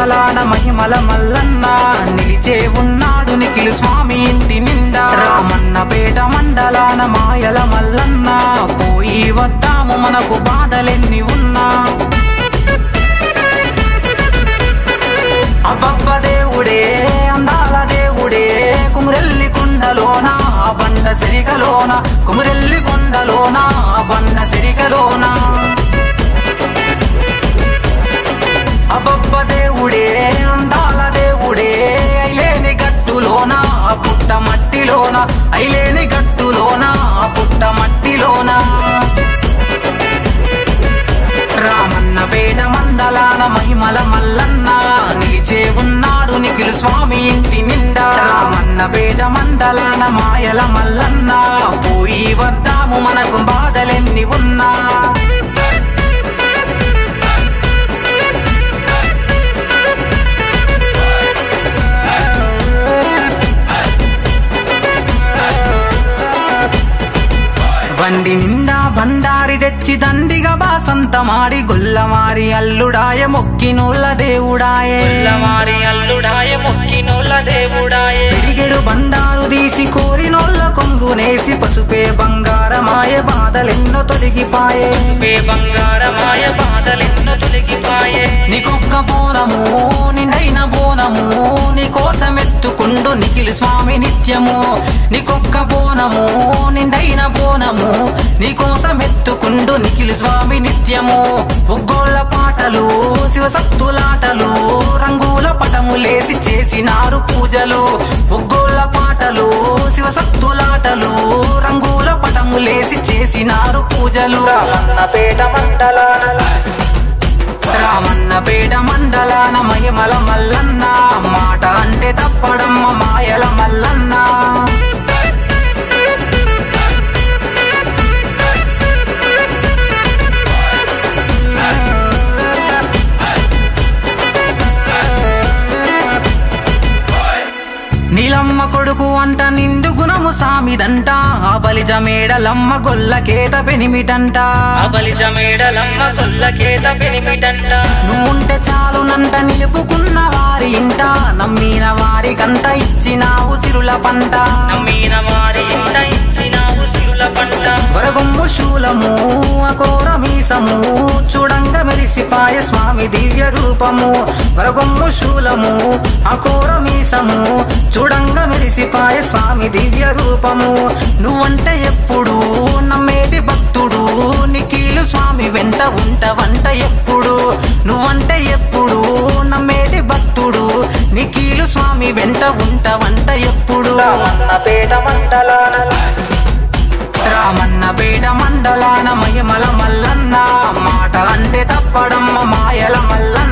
మండలాన మహిమల మల్లన్న నిలిచే ఉన్నాడు నిఖిల్ స్వామి ఇంటి నిండా రామన్నపేట మండలాన మాయల మల్లన్న పోయి వద్దాము మనకు బాధలెన్ని ఉన్నా అబ్బబ్బ దేవుడే అందాల దేవుడే కుమురెల్లి కొండలోన బండ సిరికలోన కుమురెల్లి కొండలోన బండ సిరికలోన అబ్బబ్బ దేవుడే అందాల దేవుడే ఐలేని గట్టులోన పుట్ట మట్టిలోన ఐలేని గట్టులోన పుట్ట మట్టిలోన రామన్నపేట మండలాన మహిమల మల్లన్న నిలిచే ఉన్నాడు నిఖిల్ స్వామి ఇంటి నిండా రామన్నపేట మండలాన మాయల మల్లన్న పోయి వద్దాము మనకు బాధలెన్ని ఉన్నా బండి నిండా బండారి తెచ్చి దండిగా బాసంతమాడి గొల్లమారి అల్లుడాయ మొక్కినోళ్ళ దేవుడాయే గొల్లమారి అల్లుడాయ మొక్కినోళ్ళ దేవుడాయే పిడిగెడు బండారు తీసి కోరినోళ్ళ కొంగునేసి పసుపే బంగారమాయ బాధలెన్నో తొలగిపాయే పసుపే బంగారమాయ బాధలెన్నో తొలగిపాయే నీకొక్క బోనము నిండైన బోనము నీకోసమెత్తుకుండు నిఖిల్ స్వామి నిత్యము నీకొక్క బోనము నిండైన బోనము నీకోసమెత్తుకుండు నిఖిల్ స్వామి నిత్యము ఒగ్గోళ్ళ పాటలు శివసత్తులాటలు రంగుల పటములేసి చేసినారు పూజలు ఒగ్గోళ్ళ పాటలు శివసత్తులాటలు రంగుల పటములేసి చేసినారు పూజలు రామన్నపేట మండలాన మహిమల మల్లన్న మాట అంటే తప్పడమ్మ మాయల మల్లన్న నీలమ్మ కొడుకు అంట నిండు గుణము సామిదంట ఆ బలిజ మేడలమ్మ గొల్లకేత పెనిమిటంట ఆ బలిజ మేడలమ్మ గొల్లకేత పెనిమిటంట నువ్వుంటే చాలునంట నిలుపుకున్న వారి ఇంట నమ్మిన వారికంత ఇచ్చినావు సిరుల పంట నమ్మిన వారి ఇంట ఇచ్చినావు సిరుల పంట వరగొమ్ము శూలము అకోర మీసము చూడంగా మెరిసిపాయ స్వామి దివ్య రూపము వరగొమ్ము శూలము అకోర మీసము చూడంగా మెరిసిపాయ స్వామి దివ్య రూపము నువ్వంటే ఎప్పుడు నమ్మేటి భక్తుడు నిఖిల్ స్వామి వెంట ఉంటవంట ఎప్పుడు నువ్వంటే ఎప్పుడు నమ్మేటి భక్తుడు నిఖిల్ స్వామి వెంట ఉంటవంట ఎప్పుడు రామన్నపేట మండలాన మహిమల మల్లన్న మాట అంటే తప్పడమ్మ మాయల మల్లన్న